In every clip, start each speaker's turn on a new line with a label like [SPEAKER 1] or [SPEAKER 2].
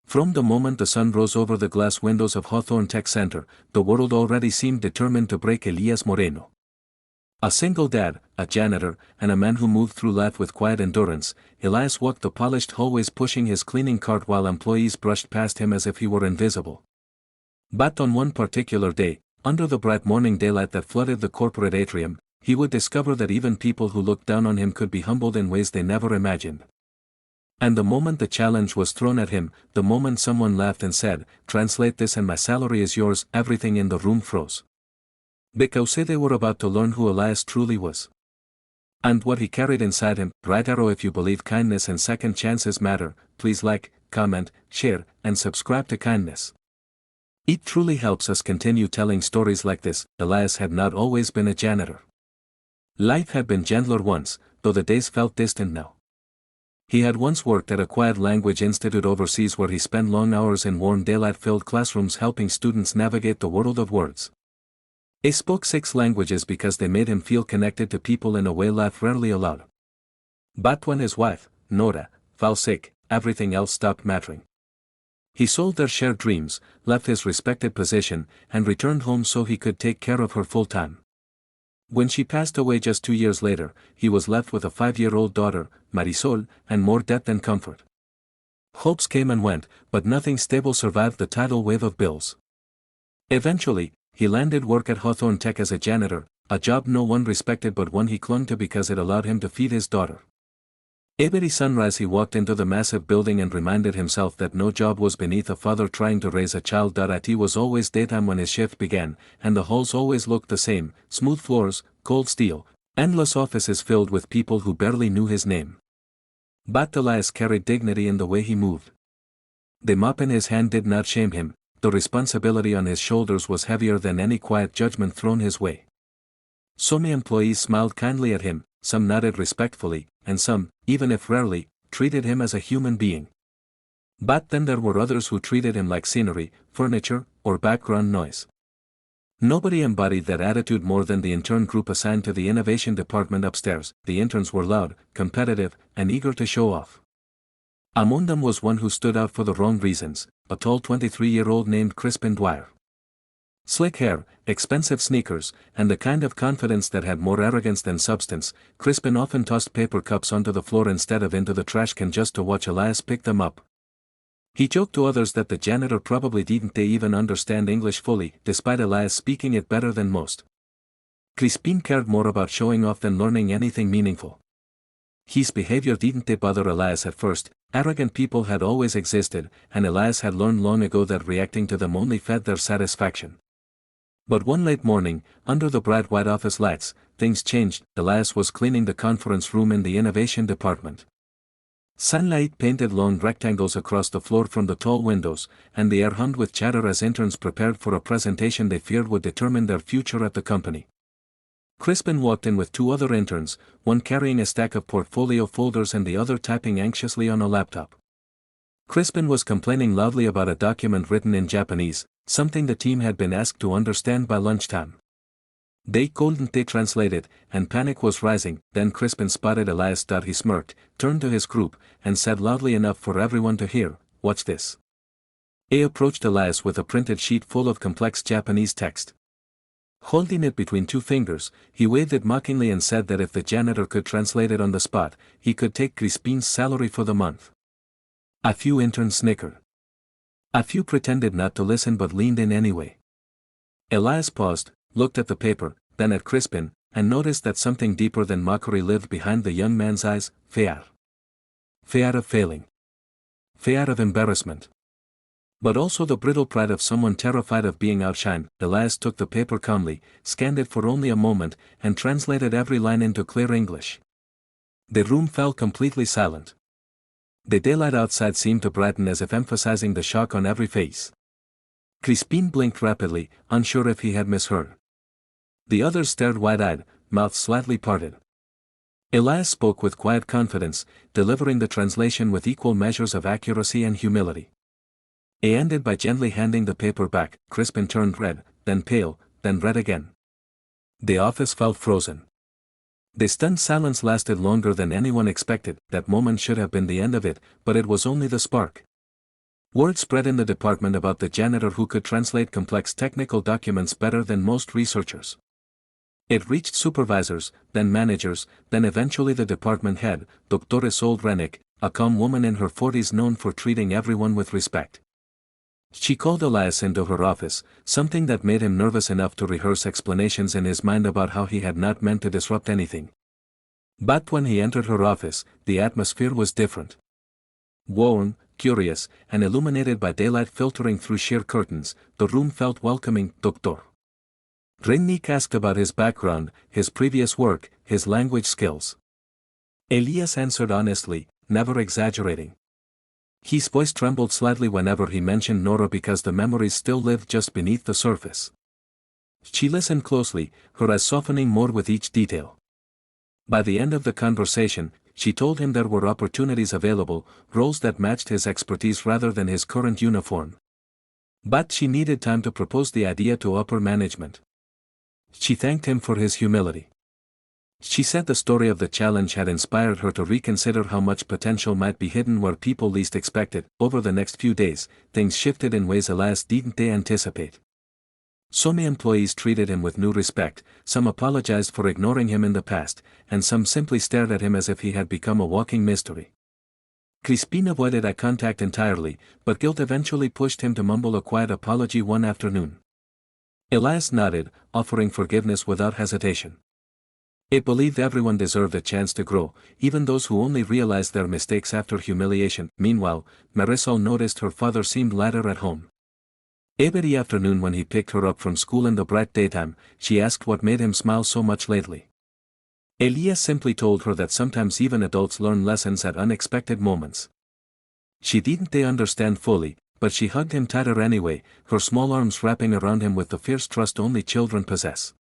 [SPEAKER 1] From the moment the sun rose over the glass windows of Hawthorne Tech Center, the world already seemed determined to break Elias Moreno. A single dad, a janitor, and a man who moved through life with quiet endurance, Elias walked the polished hallways pushing his cleaning cart while employees brushed past him as if he were invisible. But on one particular day, under the bright morning daylight that flooded the corporate atrium, he would discover that even people who looked down on him could be humbled in ways they never imagined. And the moment the challenge was thrown at him, the moment someone laughed and said, "Translate this and my salary is yours," everything in the room froze. Because they were about to learn who Elias truly was. And what he carried inside him. Right arrow if you believe kindness and second chances matter, please like, comment, share, and subscribe to Kindness. It truly helps us continue telling stories like this. Elias had not always been a janitor. Life had been gentler once, though the days felt distant now. He had once worked at a quiet language institute overseas where he spent long hours in warm daylight-filled classrooms helping students navigate the world of words. He spoke 6 languages because they made him feel connected to people in a way life rarely allowed. But when his wife, Nora, fell sick, everything else stopped mattering. He sold their shared dreams, left his respected position, and returned home so he could take care of her full-time. When she passed away just 2 years later, he was left with a 5-year-old daughter, Marisol, and more debt than comfort. Hopes came and went, but nothing stable survived the tidal wave of bills. Eventually, he landed work at Hawthorne Tech as a janitor, a job no one respected but one he clung to because it allowed him to feed his daughter. Every sunrise he walked into the massive building and reminded himself that no job was beneath a father trying to raise a child. It was always daytime when his shift began, and the halls always looked the same: smooth floors, cold steel, endless offices filled with people who barely knew his name. But Elias carried dignity in the way he moved. The mop in his hand did not shame him. The responsibility on his shoulders was heavier than any quiet judgment thrown his way. So many employees smiled kindly at him, some nodded respectfully, and some, even if rarely, treated him as a human being. But then there were others who treated him like scenery, furniture, or background noise. Nobody embodied that attitude more than the intern group assigned to the innovation department upstairs. The interns were loud, competitive, and eager to show off. Among them was one who stood out for the wrong reasons, a tall 23-year-old named Crispin Dwyer. Slick hair, expensive sneakers, and the kind of confidence that had more arrogance than substance, Crispin often tossed paper cups onto the floor instead of into the trash can just to watch Elias pick them up. He joked to others that the janitor probably didn't even understand English fully, despite Elias speaking it better than most. Crispin cared more about showing off than learning anything meaningful. His behavior didn't bother Elias at first. Arrogant people had always existed, and Elias had learned long ago that reacting to them only fed their satisfaction. But one late morning, under the bright white office lights, things changed. Elias was cleaning the conference room in the innovation department. Sunlight painted long rectangles across the floor from the tall windows, and the air hummed with chatter as interns prepared for a presentation they feared would determine their future at the company. Crispin walked in with 2 other interns, one carrying a stack of portfolio folders and the other typing anxiously on a laptop. Crispin was complaining loudly about a document written in Japanese, something the team had been asked to understand by lunchtime. They couldn't translate it, and panic was rising. Then Crispin spotted Elias. He smirked, turned to his group, and said loudly enough for everyone to hear, "Watch this." He approached Elias with a printed sheet full of complex Japanese text. Holding it between 2 fingers, he waved it mockingly and said that if the janitor could translate it on the spot, he could take Crispin's salary for the month. A few interns snickered. A few pretended not to listen but leaned in anyway. Elias paused, looked at the paper, then at Crispin, and noticed that something deeper than mockery lived behind the young man's eyes: fear. Fear of failing. Fear of embarrassment. But also the brittle pride of someone terrified of being outshined. Elias took the paper calmly, scanned it for only a moment, and translated every line into clear English. The room fell completely silent. The daylight outside seemed to brighten as if emphasizing the shock on every face. Crispin blinked rapidly, unsure if he had misheard. The others stared wide-eyed, mouths slightly parted. Elias spoke with quiet confidence, delivering the translation with equal measures of accuracy and humility. He ended by gently handing the paper back. Crispin turned red, then pale, then red again. The office felt frozen. The stunned silence lasted longer than anyone expected. That moment should have been the end of it, but it was only the spark. Word spread in the department about the janitor who could translate complex technical documents better than most researchers. It reached supervisors, then managers, then eventually the department head, Dr. Isolde Rennick, a calm woman in her 40s known for treating everyone with respect. She called Elias into her office, something that made him nervous enough to rehearse explanations in his mind about how he had not meant to disrupt anything. But when he entered her office, the atmosphere was different. Warm, curious, and illuminated by daylight filtering through sheer curtains, the room felt welcoming. Dr. Rennick asked about his background, his previous work, his language skills. Elias answered honestly, never exaggerating. His voice trembled slightly whenever he mentioned Nora because the memories still lived just beneath the surface. She listened closely, her eyes softening more with each detail. By the end of the conversation, she told him there were opportunities available, roles that matched his expertise rather than his current uniform. But she needed time to propose the idea to upper management. She thanked him for his humility. She said the story of the challenge had inspired her to reconsider how much potential might be hidden where people least expected. Over the next few days, things shifted in ways Elias didn't anticipate. Some employees treated him with new respect, some apologized for ignoring him in the past, and some simply stared at him as if he had become a walking mystery. Crispin avoided eye contact entirely, but guilt eventually pushed him to mumble a quiet apology one afternoon. Elias nodded, offering forgiveness without hesitation. It believed everyone deserved a chance to grow, even those who only realized their mistakes after humiliation. Meanwhile, Marisol noticed her father seemed lighter at home. Every afternoon when he picked her up from school in the bright daytime, she asked what made him smile so much lately. Elias simply told her that sometimes even adults learn lessons at unexpected moments. She didn't understand fully, but she hugged him tighter anyway, her small arms wrapping around him with the fierce trust only children possess.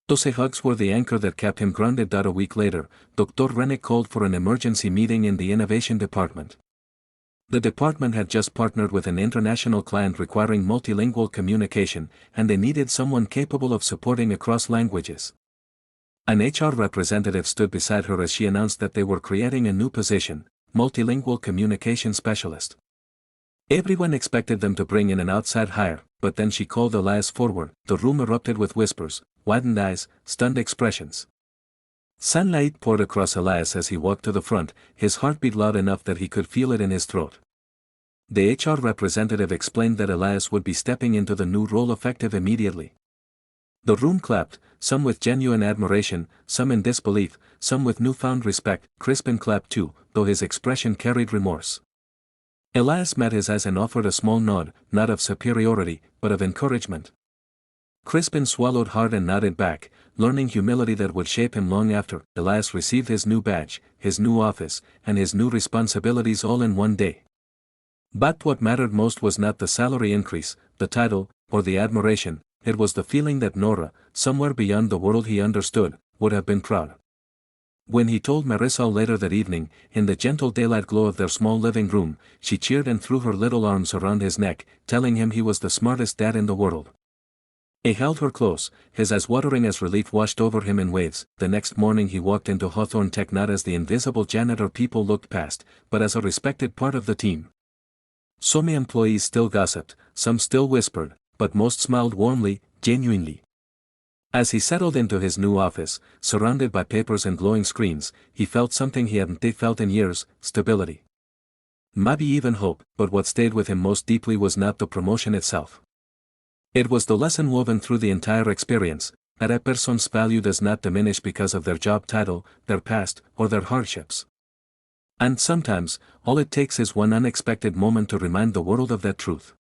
[SPEAKER 1] Those hugs were the anchor that kept him grounded. A week later, Dr. Rennick called for an emergency meeting in the innovation department. The department had just partnered with an international client requiring multilingual communication, and they needed someone capable of supporting across languages. An HR representative stood beside her as she announced that they were creating a new position, multilingual communication specialist. Everyone expected them to bring in an outside hire, but then she called Elias forward. The room erupted with whispers, widened eyes, stunned expressions. Sunlight poured across Elias as he walked to the front, his heart beat loud enough that he could feel it in his throat. The HR representative explained that Elias would be stepping into the new role effective immediately. The room clapped, some with genuine admiration, some in disbelief, some with newfound respect. Crispin clapped too, though his expression carried remorse. Elias met his eyes and offered a small nod, not of superiority, but of encouragement. Crispin swallowed hard and nodded back, learning humility that would shape him long after. Elias received his new badge, his new office, and his new responsibilities all in one day. But what mattered most was not the salary increase, the title, or the admiration, it was the feeling that Nora, somewhere beyond the world he understood, would have been proud. When he told Marisol later that evening, in the gentle daylight glow of their small living room, she cheered and threw her little arms around his neck, telling him he was the smartest dad in the world. He held her close, his eyes watering as relief washed over him in waves. The next morning he walked into Hawthorne Tech not as the invisible janitor people looked past, but as a respected part of the team. Some employees still gossiped, some still whispered, but most smiled warmly, genuinely. As he settled into his new office, surrounded by papers and glowing screens, he felt something he hadn't felt in years: stability. Maybe even hope, but what stayed with him most deeply was not the promotion itself. It was the lesson woven through the entire experience, that a person's value does not diminish because of their job title, their past, or their hardships. And sometimes, all it takes is one unexpected moment to remind the world of that truth.